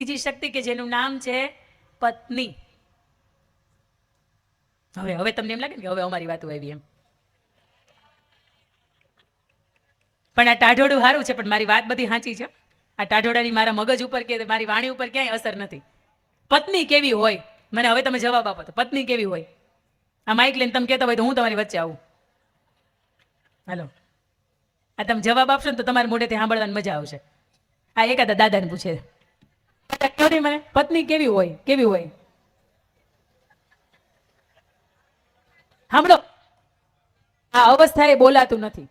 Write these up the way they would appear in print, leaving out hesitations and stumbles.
બીજી શક્તિ કે જેનું નામ છે પત્ની. હવે હવે તમને એમ લાગે ને કે હવે અમારી વાતો આવી એમ, પણ આ ટાઢોડું સારું છે, પણ મારી વાત બધી સાચી છે. આ ટાઢોડાની મારા મગજ ઉપર કે મારી વાણી ઉપર ક્યાંય અસર નથી. પત્ની કેવી હોય મને હવે તમે જવાબ આપો તો, પત્ની કેવી હોય? આ માઇક લઈને તમે કહેતા હોય તો હું તમારી વચ્ચે આવું. હાલો, આ તમે જવાબ આપશો ને તો તમારા મોઢેથી સાંભળવાની મજા આવશે. આ એકાદા દાદાને પૂછે મને પત્ની કેવી હોય, કેવી હોય? સાંભળો, આ અવસ્થા એ બોલાતું નથી.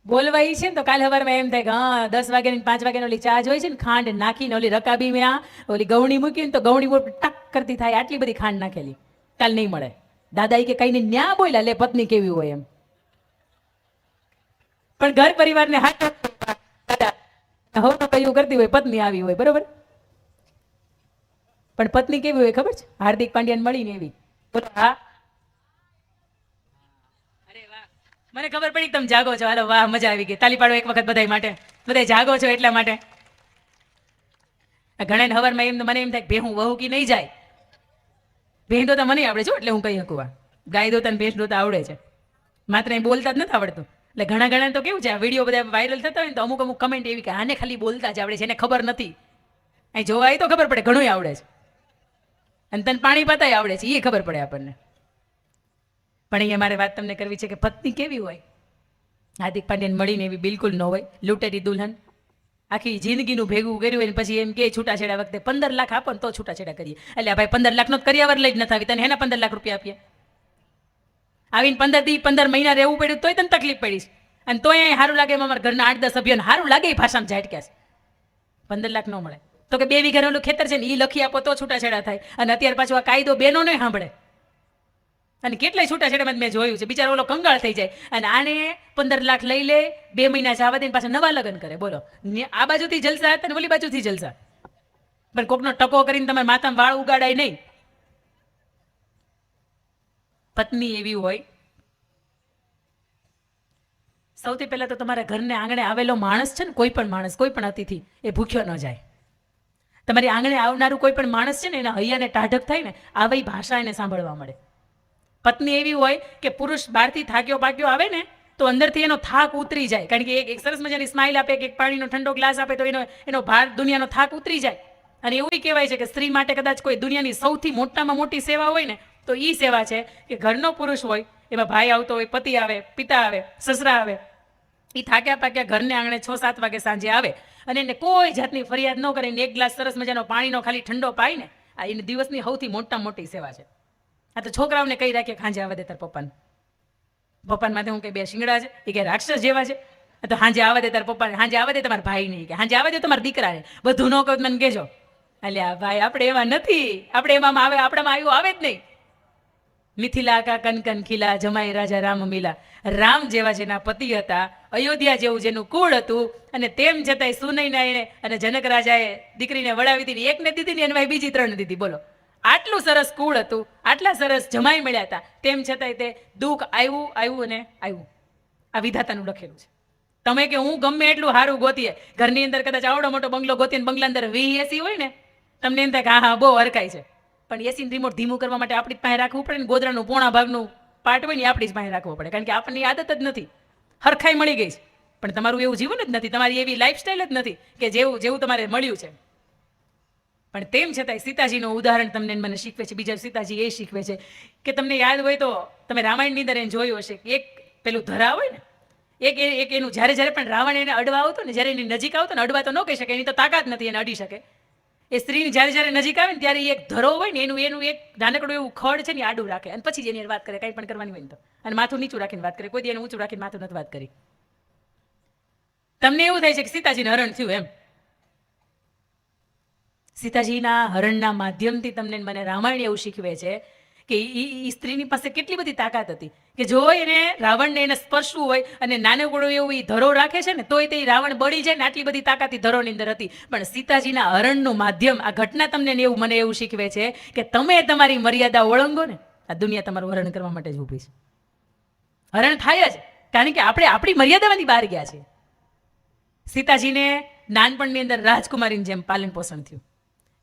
બોલવા છે ને તો કાલે સવારમાં એમ થાય કે હા 10 વાગ્યાની 5 વાગ્યાની ઓલી ચા હોય છે ને, ખાંડ નાખીને ઓલી રકાબી મેં ઓલી ગવણી મૂકીને તો ગવણી ટક કરતી થાય, આટલી બધી ખાંડ નાખેલી. કાલ નહીં મળે. દાદા કે કઈ ન્યા બોલ્યા લે પત્ની કેવી હોય એમ. પણ ઘર પરિવારને હાથ દાદા હવે કયું કરતી હોય પત્ની આવી હોય, બરોબર. પણ પત્ની કેવી હોય ખબર છે? હાર્દિક પાંડ્યાને મળીને એવી. હા, મને ખબર પડી તમે જાગો છો. હાલો, વાહ, મજા આવી ગઈ. તાલી પાડો એક વખત બધાય માટે. બધા જાગો છો એટલા માટે. ઘણા હવારમાં એમ મને એમ થાય ભેહું વહુ કી નહીં જાય. ભેંસ દોતા મને આવડે છે એટલે હું કહી શકું. ગાય દોતા ભેંસ દોતા આવડે છે, માત્ર એ બોલતા જ નથી આવડતું. એટલે ઘણા તો કેવું છે, આ વિડીયો બધા વાયરલ થતા હોય ને તો અમુક કમેન્ટ એવી કે આને ખાલી બોલતા જ આવડે છે, એને ખબર નથી. અહીં જોવા તો ખબર પડે ઘણું આવડે છે, અને તને પાણી પાતાય આવડે છે એ ખબર પડે આપણને. પણ અહીંયા મારે વાત તમને કરવી છે કે પત્ની કેવી હોય. હાર્દિક પાંડ્યાને મળીને એવી બિલકુલ ન હોય. લૂંટેરી દુલ્હન, આખી જિંદગીનું ભેગું કર્યું હોય પછી એમ કે છૂટાછેડા વખતે 15 લાખ આપો ને તો છૂટાછેડા કરીએ. એટલે ભાઈ 15 લાખનો જ કર્યાવર લઈ જ નથી આવી, તને એના 15 લાખ રૂપિયા આપીએ? આવીને 15 મહિના રહેવું પડ્યું તોય તને તકલીફ પડીશ, અને તોય સારું લાગે એમાં અમારા ઘરના 8-10 સભ્યોને સારું લાગે એ ભાષામાં ઝાટક્યા છે. 15 લાખ ન મળે તો કે 2 વીઘાનું ઓલું ખેતર છે ને એ લખી આપો તો છૂટાછેડા થાય. અને અત્યારે પાછું આ કાયદો બેનો નહીં સાંભળે. અને કેટલાય છૂટાછેડામાં મેં જોયું છે, બિચારો ઓલો કંગાળ થઈ જાય. અને આને 15 લાખ લઈ લે, 2 મહિના જવા દે પાછા નવા લગ્ન કરે. બોલો, આ બાજુથી જલસા હતા ને ઓલી બાજુથી જલસા. પણ કોકનો ટકો કરીને તમારે માથામાં વાળ ઉગાડાય નહીં. પત્ની એવી હોય, સૌથી પહેલા તો તમારા ઘરને આંગણે આવેલો માણસ છે ને, કોઈ પણ માણસ, કોઈ પણ અતિથિ એ ભૂખ્યો ન જાય. તમારી આંગણે આવનારું કોઈ પણ માણસ છે ને એના હૈયાને ટાઢક થાય ને, આવી ભાષા એને સાંભળવા મળે. પત્ની એવી હોય કે પુરુષ બહારથી થાક્યો પાક્યો આવે ને તો અંદરથી એનો થાક ઉતરી જાય, કારણ કે એક સરસ મજાની સ્માઇલ આપે કે એક પાણીનો ઠંડો ગ્લાસ આપે તો એનો ભાર દુનિયાનો થાક ઉતરી જાય. અને એવું કહેવાય છે કે સ્ત્રી માટે કદાચ કોઈ દુનિયાની સૌથી મોટામાં મોટી સેવા હોય ને તો એ સેવા છે કે ઘરનો પુરુષ હોય, એમાં ભાઈ આવતો હોય, પતિ આવે, પિતા આવે, સસરા આવે, એ થાક્યા પાક્યા ઘરને આંગણે 6-7 વાગે સાંજે આવે અને એને કોઈ જાતની ફરિયાદ ન કરે, એક ગ્લાસ સરસ મજાનો પાણીનો ખાલી ઠંડો પાય ને, આ એની દિવસની સૌથી મોટી સેવા છે. આ તો છોકરાઓને કહી રાખીએ હાંજે આવવા દે તાર પપ્પાને. પપ્પાને માથે હું કઈ 2 શિંગડા છે એ કે રાક્ષસ જેવા છે, તો હાંજે આવવા દે તાર પપ્પાને, હાંજે આવવા દે તમારા ભાઈ નહીં, કે હાંજે આવવા દે તમારા દીકરાને. બધું ન કહું મને કહેજો. અલ્યા ભાઈ, આપણે એમાં નથી, આપણે એમાં આવે, આપણામાં આવ્યું આવે જ નહીં. મિથિલા કા કનકન ખીલા, જમાઈ રાજા રામ મિલા. રામ જેવા જેના પતિ હતા, અયોધ્યા જેવું જેનું કુળ હતું, અને તેમ છતાંય સુનૈના એને અને જનક રાજાએ દીકરીને વડાવી દીધી. એકને દીધી ને એની બીજી 3 દીધી. બોલો, આટલું સરસ કુળ હતું, આટલા સરસ જમાઈ મળ્યા હતા, તેમ છતાંય તે દુઃખ આવ્યું અને આવ્યું. આ વિધાતાનું લખેલું છે. તમે કે હું ગમે એટલું સારું ગોતીએ, ઘરની અંદર કદાચ આવડો મોટો બંગલો ગોતીને બંગલા અંદર 20 એસી હોય ને, તમને એમ થાય કે હા બહુ હરકાય છે, પણ એસીનું રિમોટ ધીમું કરવા માટે આપણી જ પાસે રાખવું પડે ને. ગોદરાનું પોણા ભાગનું પાર્ટ હોય ને આપણી જ પાસે રાખવું પડે, કારણ કે આપણને આદત જ નથી. હરખાઈ મળી ગઈ છે, પણ તમારું એવું જીવન જ નથી, તમારી એવી લાઈફસ્ટાઈલ જ નથી કે જેવું તમારે મળ્યું છે. પણ તેમ છતાંય સીતાજીનું ઉદાહરણ તમને મને શીખવે છે. બીજા સીતાજી એ શીખવે છે કે તમને યાદ હોય તો તમે રામાયણની અંદર એને જોયું હશે કે એક પેલું ધરા હોય ને, એક એનું જ્યારે પણ રાવણ એને અડવા આવતો ને, જ્યારે એની નજીક આવતો ને, અડવા તો ન કહી શકે, એની તો તાકાત નથી એને અડી શકે. એ સ્ત્રીની જ્યારે નજીક આવે ને ત્યારે એક ધરો હોય ને એનું એક નાનકડું એવું ખડ છે ને આડું રાખે, અને પછી જ એની વાત કરે, કંઈ પણ કરવાની હોય ને તો, અને માથું નીચું રાખીને વાત કરે. કોઈ દી એને ઊંચું રાખીને માથું નથી વાત કરી. તમને એવું થાય છે કે સીતાજીને હરણ થયું એમ. સીતાજીના હરણના માધ્યમથી તમને મને રામાયણ એવું શીખવે છે કે એ સ્ત્રીની પાસે કેટલી બધી તાકાત હતી કે જો એને રાવણને એને સ્પર્શવું હોય અને નાનકડો એવું એ ધરો રાખે છે ને તોય તે રાવણ બળી જાય ને, આટલી બધી તાકાત ધરોની અંદર હતી. પણ સીતાજીના હરણનું માધ્યમ, આ ઘટના તમને મને એવું શીખવે છે કે તમે તમારી મર્યાદા ઓળંગો ને, આ દુનિયા તમારું હરણ કરવા માટે જ ઊભી છે. હરણ થાય જ, કારણ કે આપણે આપણી મર્યાદામાંથી બહાર ગયા છીએ. સીતાજીને નાનપણની અંદર રાજકુમારીની જેમ પાલન પોષણ થયું.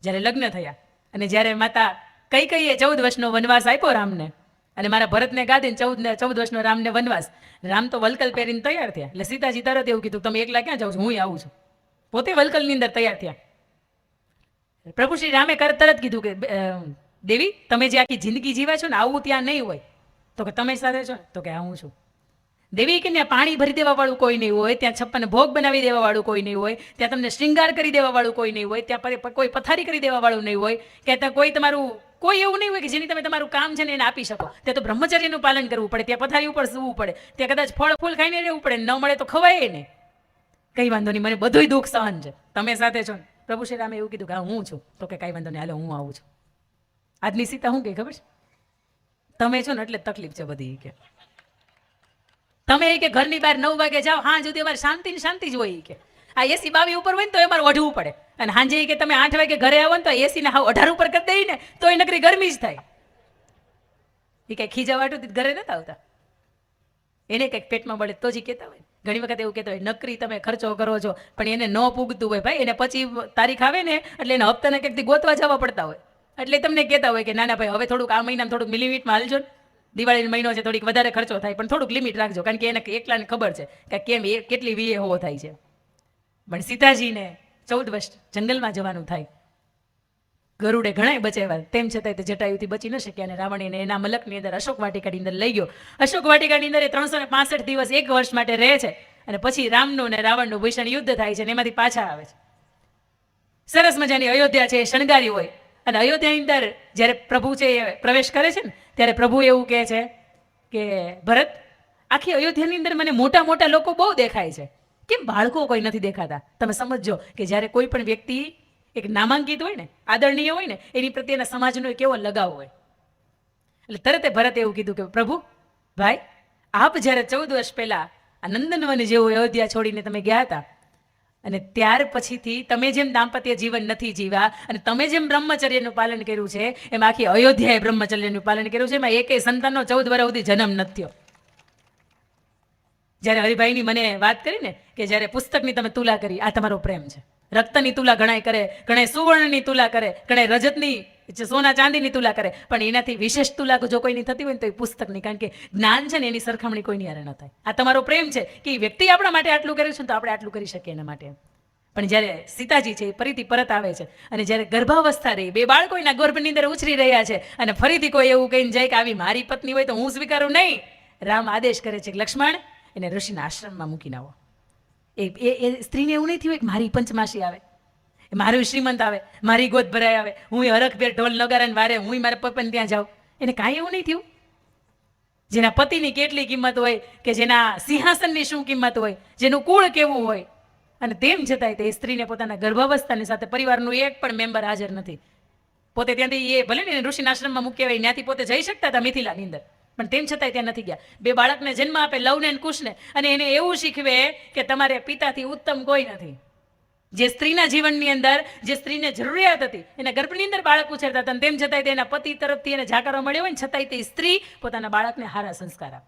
જ્યારે લગ્ન થયા અને જ્યારે માતા કૈકેયીએ 14 વર્ષનો વનવાસ આપ્યો રામને, અને મારા ભરતને ગાદીને 14 વર્ષનો રામને વનવાસ, રામ તો વલકલ પહેરીને તૈયાર થયા. એટલે સીતાજી તરત એવું કીધું, તમે એકલા ક્યાં જાઓ છો, હું આવું છું. પોતે વલકલની અંદર તૈયાર થયા. પ્રભુ શ્રી રામે તરત કીધું કે દેવી, તમે જે આખી જિંદગી જીવા છો ને, આવું ત્યાં નહીં હોય. તો કે તમે સાથે છો? તો કે હું છું. દેવી કે ત્યાં પાણી ભરી દેવા વાળું કોઈ નહીં હોય, ત્યાં 56 ભોગ બનાવી દેવા વાળું કોઈ નહીં હોય, ત્યાં તમને શ્રૃંગાર કરી દેવા વાળું કોઈ નહીં હોય, ત્યાં કોઈ પથારી કરી દેવા વાળું નહીં હોય, કે ત્યાં કોઈ તમારું કોઈ એવું નહીં હોય કે જેની તમે તમારું કામ છે ને એને આપી શકો. ત્યાં તો બ્રહ્મચર્યનું પાલન કરવું પડે, ત્યાં પથારી ઉપર સૂવું પડે, ત્યાં કદાચ ફળ ફૂલ ખાઈને રહેવું પડે, ન મળે તો ખવાય નહીં. કઈ વાંધો નહીં, મને બધુંય દુઃખ સહન છે, તમે સાથે છો. પ્રભુ શ્રી રામે એવું કીધું કે હું છું. તો કે કઈ વાંધો નહીં, હાલો હું આવું છું. આજની સીતા શું કે ખબર છે? તમે છો ને એટલે તકલીફ છે બધી. કે તમે કે ઘરની બહાર 9 વાગે જાઓ, હા સુધી અમારે શાંતિ જ હોય. કે આ એસી 22 ઉપર હોય ને તો અમારે ઓઢવું પડે, અને સાંજે કે તમે 8 વાગે ઘરે આવો ને તો એસી ને 18 ઉપર કરી દઈ ને તો એ નકરી ગરમી જ થાય. એ કઈ ખીજાવાટું ઘરે નતા આવતા, એને કંઈક પેટમાં બળે તો જ કહેતા હોય. ઘણી વખત એવું કહેતા હોય, નકરી તમે ખર્ચો કરો છો, પણ એને ન પૂગતું હોય ભાઈ, એને પછી તારીખ આવે ને એટલે એને હપ્તાને કંઈકથી ગોતવા જવા પડતા હોય. એટલે તમને કહેતા હોય કે નાના ભાઈ, હવે થોડુંક આ મહિનામાં થોડુંક મિલિમિટમાં હાલજો ને, દિવાળીનો મહિનો છે, થોડીક વધારે ખર્ચો થાય, પણ થોડુંક લિમિટ રાખજો, કારણ કે એને એકલાને ખબર છે કે કેમ કેટલી વીએ હોવો થાય છે. પણ સીતાજીને 14 વર્ષ જંગલમાં જવાનું થાય, ગરુડે ઘણાય બચાવ્યા, તેમ છતાંય તે જટાયુથી બચી ન શક્યા, અને રાવણ એને એના મલકની અંદર અશોક વાટિકાની અંદર લઈ ગયો. અશોક વાટિકાની અંદર એ 365 દિવસ 1 વર્ષ માટે રહે છે, અને પછી રામનું અને રાવણનું ભીષણ યુદ્ધ થાય છે, અને એમાંથી પાછા આવે છે. સરસ મજાની અયોધ્યા છે, એ શણગારી હોય, અને અયોધ્યાની અંદર જ્યારે પ્રભુ છે એ પ્રવેશ કરે છે ને, ત્યારે પ્રભુ એવું કહે છે કે ભરત, આખી અયોધ્યાની અંદર મને મોટા મોટા લોકો બહુ દેખાય છે, કેમ બાળકો કોઈ નથી દેખાતા? તમે સમજો કે જ્યારે કોઈ પણ વ્યક્તિ એક નામાંકિત હોય ને, આદરણીય હોય ને, એની પ્રત્યેના સમાજનો કેવો લગાવ હોય. એટલે તરત ભરત એવું કીધું કે પ્રભુ ભાઈ, આપ જ્યારે 14 વર્ષ પહેલા આ નંદનવન જેવું અયોધ્યા છોડીને તમે ગયા હતા, અને ત્યાર પછીથી તમે જેમ દાંપત્ય જીવન નથી જીવ્યા, અને તમે જેમ બ્રહ્મચર્યનું પાલન કર્યું છે, એમ આખી અયોધ્યાએ બ્રહ્મચર્યનું પાલન કર્યું છે, એમાં એકેય સંતાનનો 14 વર્ષ સુધી જન્મ નથી થયો. જ્યારે હરિભાઈની મને વાત કરી ને કે જ્યારે પુસ્તકની તમે તુલા કરી, આ તમારો પ્રેમ છે. રક્તની તુલા ઘણાય કરે, ઘણાય સુવર્ણની તુલા કરે, ઘણાય રજતની સોના ચાંદીની તુલા કરે, પણ એનાથી વિશેષ તુલા જો કોઈની થતી હોય ને તો એ પુસ્તકની, કારણ કે જ્ઞાન છે ને એની સરખામણી કોઈની હારે ન થાય. આ તમારો પ્રેમ છે કે એ વ્યક્તિ આપણા માટે આટલું કર્યું છે તો આપણે આટલું કરી શકીએ એના માટે. પણ જ્યારે સીતાજી છે એ ફરીથી પરત આવે છે, અને જ્યારે ગર્ભાવસ્થા રહી, 2 બાળકો એના ગર્ભની અંદર ઉછરી રહ્યા છે, અને ફરીથી કોઈ એવું કહીને જાય કે આવી મારી પત્ની હોય તો હું સ્વીકારું નહીં, રામ આદેશ કરે છે કે લક્ષ્મણ એને ઋષિના આશ્રમમાં મૂકીને આવો. એ સ્ત્રીને એવું નહીં થયું કે મારી પંચમાસી આવે, મારું શ્રીમંત આવે, મારી ગોદ ભરાય આવે, હું હરખભેર ઢોલ નગારાને વારે હું મારા પપ્પાને ત્યાં જાઉં. એને કાંઈ એવું નહીં થયું. જેના પતિની કેટલી કિંમત હોય, કે જેના સિંહાસનની શું કિંમત હોય, જેનું કુળ કેવું હોય, અને તેમ છતાંય તે સ્ત્રીને પોતાના ગર્ભાવસ્થાની સાથે પરિવારનું એક પણ મેમ્બર હાજર નથી. પોતે ત્યાંથી એ ભલે ને ઋષિના આશ્રમમાં મૂક્યા હોય, ત્યાંથી પોતે જઈ શકતા હતા મિથિલાની અંદર, પણ તેમ છતાંય ત્યાં નથી ગયા. 2 બાળકને જન્મ આપે, લવને અને કુશને, અને એને એવું શીખવે કે તમારે પિતાથી ઉત્તમ કોઈ નથી. જે સ્ત્રીના જીવનની અંદર જે સ્ત્રીને જરૂરિયાત હતી, એના ગર્ભની અંદર બાળક ઉછેરતા હતા, તેમ છતાંય તેના પતિ તરફથી એને જાકારો મળ્યો હોય ને છતાંય તે સ્ત્રી પોતાના બાળકને હારા સંસ્કાર આપે.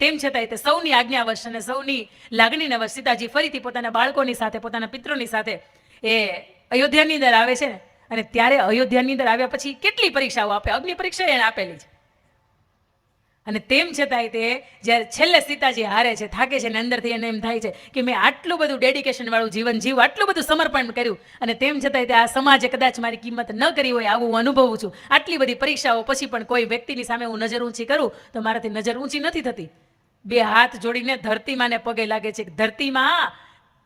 તેમ છતાંય તે સૌની આજ્ઞાવશ અને સૌની લાગણીના વશ સીતાજી ફરીથી પોતાના બાળકોની સાથે, પોતાના પિત્રોની સાથે એ અયોધ્યાની અંદર આવે છે ને. અને ત્યારે અયોધ્યાની અંદર આવ્યા પછી કેટલી પરીક્ષાઓ આપે, અગ્નિ પરીક્ષા એને આપેલી છે. અને તેમ છતાંય તે જ્યારે છેલ્લે સીતાજી હારે છે, થાકે છે, અને અંદરથી એને એમ થાય છે કે મેં આટલું બધું ડેડિકેશન વાળું જીવન જીવ્યું, આટલું બધું સમર્પણ કર્યું, અને તેમ છતાંય તે આ સમાજે કદાચ મારી કિંમત ન કરી હોય, આવું હું અનુભવું છું. આટલી બધી પરીક્ષાઓ પછી પણ કોઈ વ્યક્તિની સામે હું નજર ઊંચી કરું તો મારાથી નજર ઊંચી નથી થતી. 2 હાથ જોડીને ધરતીમાને પગે લાગે છે, ધરતીમાં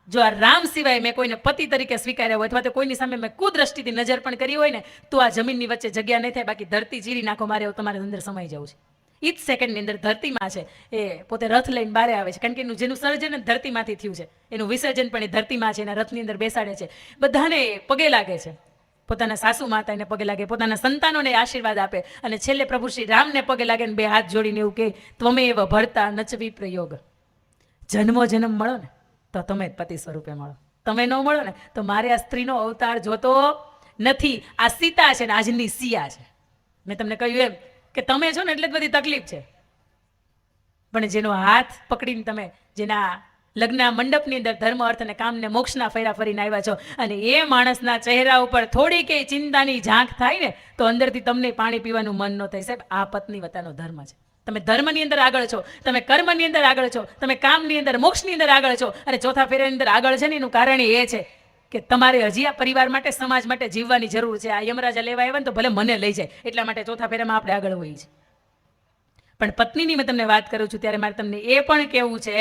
જો આ રામ સિવાય મેં કોઈને પતિ તરીકે સ્વીકાર્યા હોય, અથવા તો કોઈની સામે મેં કુદ્રષ્ટિથી નજર પણ કરી હોય ને, તો આ જમીનની વચ્ચે જગ્યા નહીં થાય, બાકી ધરતી ચીરી નાખો મારે એવું તમારે અંદર સમાઈ જવું છે. એ જ સેકન્ડની અંદર ધરતીમાં છે એ પોતે રથ લઈને બહાર આવે છે, કારણ કે એનું જેનું સર્જન ધરતીમાંથી થયું છે, એનું વિસર્જન પણ એ ધરતીમાં છે, એના રથની અંદર બેસાડે છે. બધાને પગે લાગે છે, પોતાના સાસુ માતાને પગે લાગે, પોતાના સંતાનોને આશીર્વાદ આપે, અને છેલ્લે પ્રભુ શ્રી રામને પગે લાગે ને 2 હાથ જોડીને એવું કહે, ત્વમેવ ભર્તા નચવી પ્રયોગ. જન્મો જન્મ મળો ને તો તમે જ પતિ સ્વરૂપે મળો, તમે ન મળો ને તો મારે આ સ્ત્રીનો અવતાર જોતો નથી. આ સીતા છે ને આજની સિયા છે. મેં તમને કહ્યું એમ કે તમે છો ને એટલે જ બધી તકલીફ છે, પણ જેનો હાથ પકડીને તમે, જેના લગ્નના મંડપની અંદર ધર્મ અર્થ અને કામને મોક્ષના ફેરા ફરીને આવ્યા છો, અને એ માણસના ચહેરા ઉપર થોડી કઈ ચિંતાની ઝાંખ થાય ને તો અંદરથી તમને પાણી પીવાનું મન ન થાય. સાહેબ, આ પત્નીવતાનો ધર્મ છે. તમે ધર્મની અંદર આગળ છો, તમે કર્મની અંદર આગળ છો, તમે કામની અંદર મોક્ષની અંદર આગળ છો, અને ચોથા ફેરાની અંદર આગળ છે ને એનું કારણ એ છે કે તમારે હજી આ પરિવાર માટે, સમાજ માટે જીવવાની જરૂર છે. આ યમરાજા લેવા આવ્યા ને તો ભલે મને લઈ જાય, એટલા માટે ચોથા ફેરામાં આપણે આગળ હોઈએ છીએ. પણ પત્નીની મેં તમને વાત કરું છું ત્યારે મારે તમને એ પણ કહેવું છે